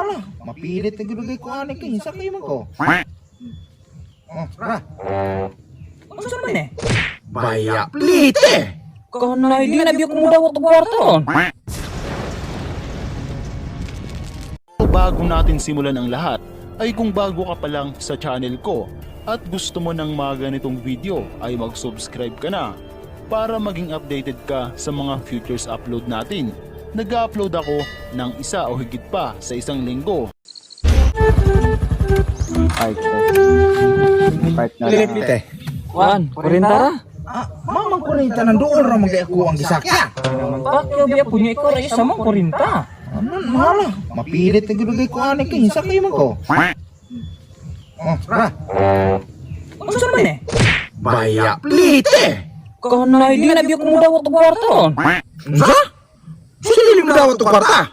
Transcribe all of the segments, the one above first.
Hala, mapilit na gano'n ko ani kay sa kayo man ko. Oh, tara. Ano sa man eh? Baya plite. Kanay, di na biyo kung dawat ang kwarton. Bago natin simulan ang lahat, ay kung bago ka pa lang sa channel ko at gusto mo ng mga ganitong video ay mag-subscribe ka na para maging updated ka sa mga futures upload natin. Nag-upload ako ng isa o higit pa sa isang linggo. Part na Plite lang. plite. Juan, 40 ra. Mamang kurita nandoon ra magay ako ang gisakya. Pakyo biya punya ikaw ra isa mo 40. Hala, mapilit na gano'n ko ani kay sa kayo man ko. Oh, tara. Ano sa man eh? Baya plite. Kanay, di na biyo kung dawat ang kwarton. Sa? Sino mo daw to kwarta?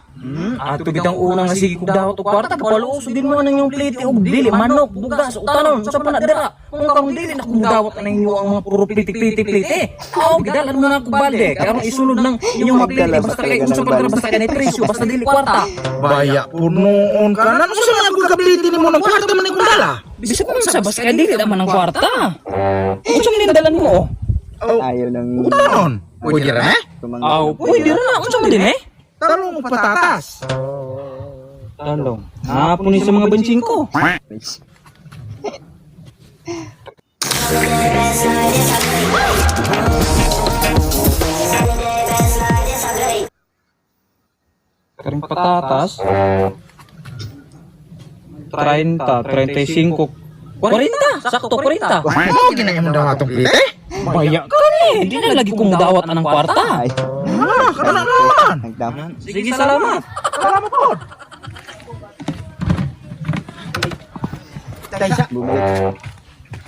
Ato bitang unang sige kung dawat ang kwarta, papaluso din mo na yung plate og dili, manok, bugas, utanon, sa pa na dira. Kung kang dili na kung dawat na inyo ang mga puro plite. Aw, gidalan mo na ko balde, karon isunod ng inyong mga plate basta kay unsa pa dira basta kay presyo, basta dili kwarta. Baya punoon ka na. Ano sa mga kapliti ni mo ng kwarta man ikong dala? Bisa kung sa basta kay dili naman ang kwarta. Unsa man dalan mo? Ayaw ng Utanon. Pwede ra eh? Aw, pwede ra na unsa man din eh? Talong patatas. Talong. Hapon ni sa mga bensin ko. Karing patatas. 30, 35. 40, sakto 40. Mo ginaya mo daw atong plite? Baya ka ni, hindi na lagi kong dawat na ng kwarta. Ay, Hala, kana naman. nagdam. Sige, salamat. Salamat po. Kaysa, Bumalik.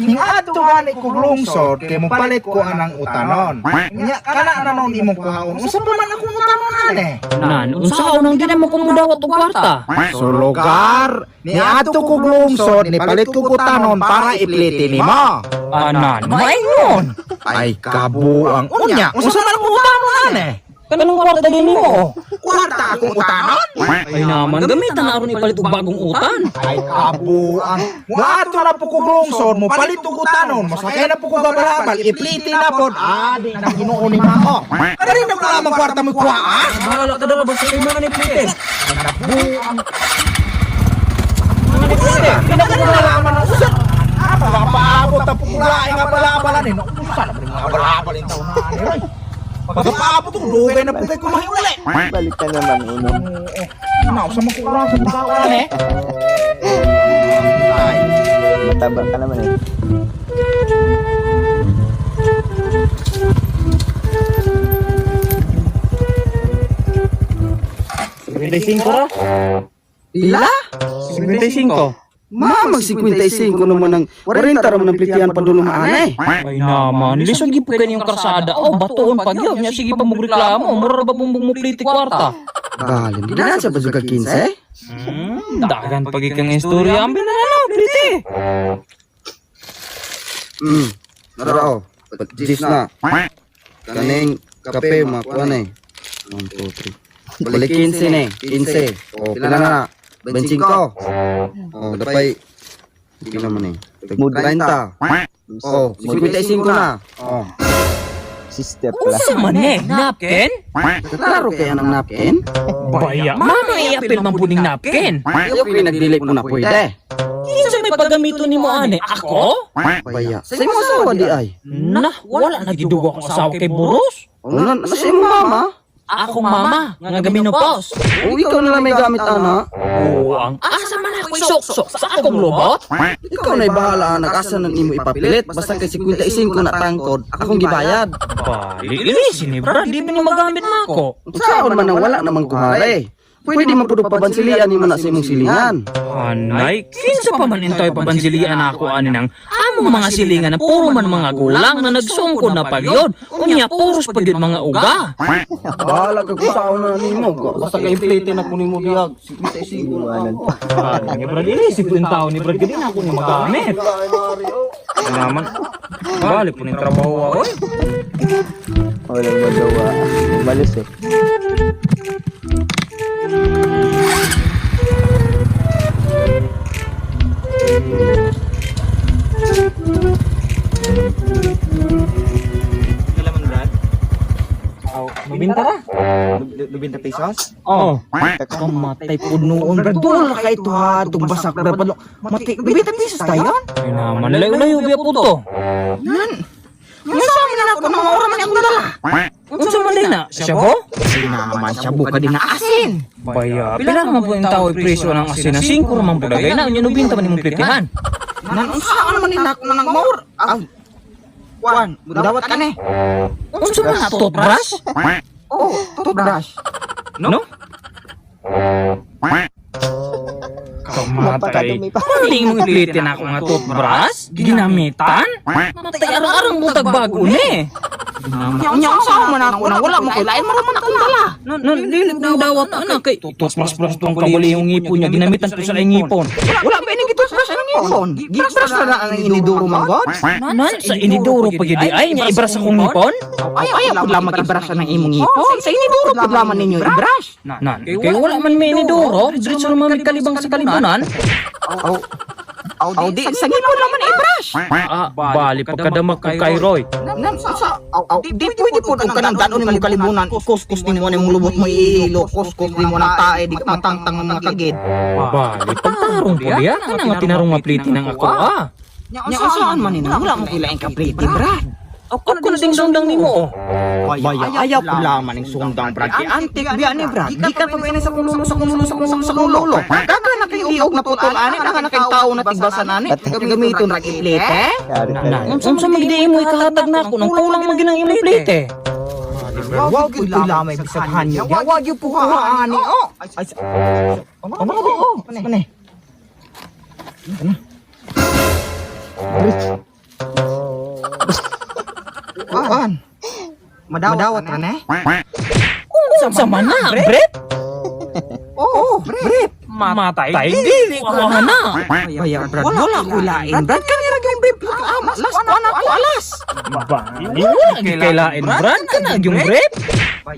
ning adto gani ko lungsod kay mo palit ko anang utanon. Nya kana na non imong kuhaon. Unsa pa man akong utanon ani? Nan, unsa unang di na mo kong dawat og kwarta? So lugar ni adto ko lungsod ni palit ko utanon para ipliti nimo. Anan, maingon. Ay kabuang unya. Unsa man akong utanon ani? Kanang kwarta din mo. Kwarta akong utanon. Ay naman, gamitan na aron ipalit og bagong utan. Ay kabuang. Wato na po ko lungsod mo palit ko utanon. Masakay na po ko gabalabal ipliti na pod. Di na Ginoo ni mao. Kani na pala mang kwarta mo kuha ah? Bahala ka dala basta kayo mga niplite. Kabuang. Mga niplite. Pinakalaman ng usan. Papaabot na pukulain nga balabalan eh. Usan na mga balabalin taon na ani. Pagpaabot ko dugay na pugay ko mahiuli. Balik ka naman, uno. Ano sa magkukurang sa pagkawan eh. Ay. Mataba ka naman eh. ra? Ila? 55. Mag 55 naman ang 40 raman ang plitian padulong maanay. Ay naman, lisod gyud po kaniyong karsada. Oh, batuon pa gyud nya sige pa magreklamo. Mura ba bumbong mo plite kwarta? Balim, di na sa bazuka 15. Dagan pagi kang istorya ambil na lang plite. Naro. Jis na. Kaning kape makuha na eh. 1, 2, 3. Balik 15 na eh. 15. O, pila na. 25. O, dapay. Hindi naman eh. 30. O, 55 na. O. Sister pala. Unsa man eh? Napkin? Klaro kaya ng napkin? Baya, mama iapil man puning napkin. Ayaw pinagdilik mo na pwede. Kinsa may pagamito nimo ane? Ako? Baya. Sa imo asawa di ay. Nah, wala na gidugo akong asawa kay Buros. Ano sa imo mama? Akong mama, nga gaminopos. O, ikaw na lang may gamit ana. Oo, ang asa man ako isok-sok sa akong lobot? Ikaw na'y bahala anak, asa na nimo ipapilit. Basta kay 55 na tangkod, akong gibayad. Lilisin ni Brad, di ba niya magamit na ako? Saan man ang wala namang kumare. Pwede man pud pabansilian nimo na sa imong silingan. Anay, kinsa pa man intoy pabansilian ako ani nang among mga silingan na puro man mga gulang na nagsungkod na pagyod. Unya puros pagyod mga uga. Bahala ka kung saan na nimo. Basta kay plate na kunin mo biyag. 55 Iwanan pa. Ni Brad, inisip ko yung tao ni Brad, hindi na ako niya magamit. Ano naman? Balik po ng trabaho ako eh. Walang magawa. Umalis eh. 20 pesos? Oh, kamatay po noon, Brad. Doon kay ito ha, itong basak Brad. Mati, 20 pesos tayo? Ay naman, layo-layo biya po to. Yan. Sa amin na ako ng mga oraman akong dala. Unsa man din na? Siya po? Kasi naman siya buka din na asin. Baya, pila naman po yung tao presyo ng asin na 5 naman po dagay na. Yung nubinta man yung plitihan. Nanunsa ka naman nila ako ng maur. Juan, dawat ka ni. Unsa man na toothbrush? Oh, toothbrush. No? Kamatay. Napakadumi pa. Hindi mo iplitin ako nga toothbrush? Ginamitan? Matay arang-arang butag bago ni. Nya sa man ako na wala mo kay lain maraman akong dala. Dili na dawat ana kay toothbrush tong kabali yung ngipon niya ginamitan po sa ngipon. Wala ba ini toothbrush ng ngipon? Gibras na ang iniduro man god. Nan sa iniduro pa gyud ay nya ibras akong ngipon? Ay pud lamang ibras na imong ngipon. Sa iniduro pud lamang ninyo ibras. Nan kay wala man may iniduro, diretso naman may kalibang sa kalibunan. Di sa ngipon lamang ibras. Bali pagkadamag ko kay Roy. Di pwede po kung kanang danon mo kalibunan, kuskus din mo na yung lubot mo iilo, kuskus din mo ng tae, di ka matangtang ng mga kagid. Bali pagtarong po diya, ana nga tinarong mapliti ng ako Nya saan man nina, wala mo kilaing kapriti, brad. Ako na ding sundang nimo. Ayaw ko laman ng sundang, brad. Di antik biya ni, brad. Di ka pag sa kululo. Daga na kayong liog na putol, ani, daga na kayong tao na tigbasan, ani. Gamiton ra kiplete. Unsa magdi mo ikahatag na ako nang kulang maginang imong plite. Wag yung lamay bisag hanyo. Wag yung pukuha, ani. Ano? Kuan. Madawat ra ne? Unsa man na, Brett? Oo, brief. Matay. Dili ko na. Baya, brad. Wala ko lain, brad. Kani ra gyud brief. Last one ako alas. Bali wala gikailain, Brad. Kana yung Brett.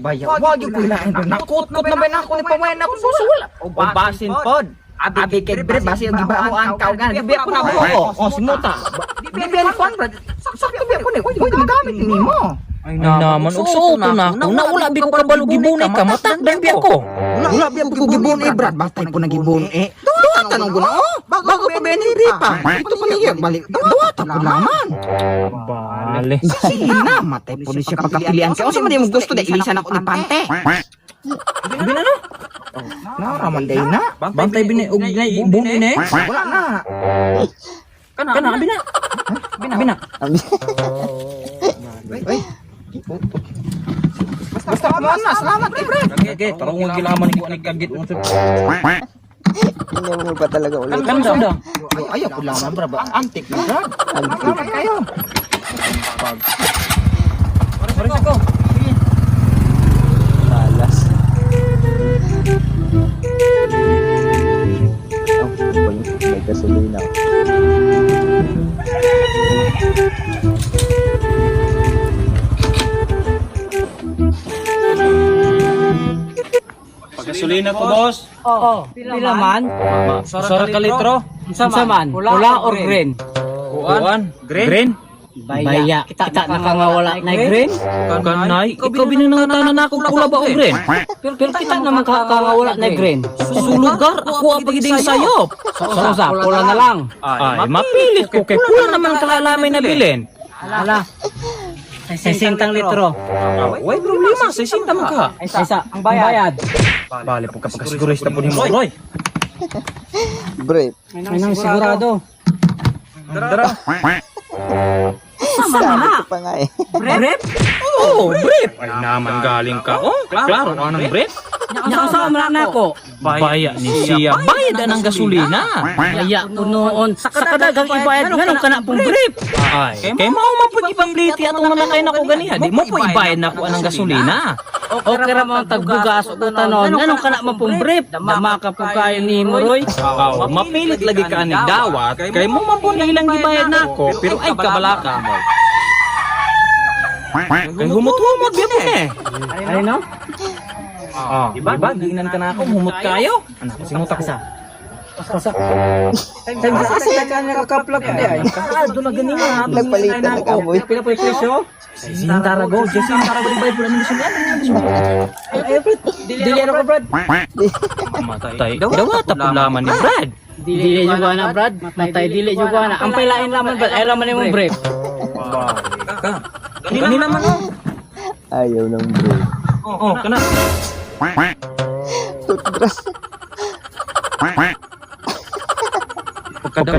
Baya, wag yung lain, brad. Nakut-kut na ba na ako ni pamayan ako susul. O basin pod. Abi kay brief basi ang gibahoan ka gan. Bibi ako na buho. O simuta. Bibi ani kon, brad. Sakto bibi ako ni. Wag magamit nimo. Ay naman og suoto na ako. Naula bi ko kabalo gibunay ka matakdan bi ako. Wala biya po gibon brad. Batay po na gibon Duwa tanong ko na. Bago pa ba ni Ripa? Ito pa niya balik. Duwa ta po naman. Bale. Sige na, matay po ni siya pagkapilian siya. O sa man mo gusto na ilisan ako ni Pante. Sabi na no? Naraman day na. Bantay binay og ibunay ni. Wala na. Kana abi na. Abi na. Basta man na. Salamat kay Brad. Okay, tarong mo gilaman ni kuan kagit mo. Hindi mo pa talaga ulit. Kanda. Ayaw ko lang brad. Antik na brad. Salamat kayo. Pares ako. Malas. May gasolina. Pagasolina ko, boss. Oo. Pila man? Sara ka litro. Unsa man? Pula or green? Kuan, green. Baya. Kita nakangawala na green? Kanay, ikaw binanangatanan na ako pula ba o green? Pero kita naman kakangawala na green. Sa lugar, ako ang pagiding sayop. Sa pula na lang. Ay, mapilit ko kay pula naman kalalamay na bilin. Ala. 60 litro. Way problema, 60 man ka. Isa, ang bayad. Bale, pagkasigurista po ni mo, Roy. Brief. May nang sigurado. Dara. Sama na. Ito pa nga eh. Brep? Oo, brief. Ay naman galing ka. Oh, klaro, anong brief? Nakasama na ako. Baya ni siya. Bayad na ng gasolina. Kaya ko noon. Sa kadagang ibayad ganun ka na pong brief. Ay, kay mao man pud ipangliti atong malakay nako ganiha. Di mo po ibayad na ko anang gasolina. Okay ra mo tagbugas o tanon. Ganun ka na mo pong brief. Dama ka po kayo ni Moroy. Aw, mapilit lagi ka ni dawat. Kay mo man po nilang gibayad nako, pero ay kabalaka mo. Kay humot-humot gyud eh. Ay no? Diba? Ginan ka na ako, humot kayo. Anak, simuta ko. Time sa kasi ka nakakaplag ka ay. Doon na ganin nga. Nagpalitan na kamoy. Pila po yung presyo? Sintarago. Sintarago di ba yung pulang gusto niya? Ay, Brad. Dili ano ka, Brad? Matay. Dawa tapos laman ni Brad. Dili juga na, Brad. Matay dili juga na. Ang pailain laman, Brad. Ay laman imong brief. Kanina naman oh. Ayaw ng bro. Oh, kana. Toothbrush. Pagkada.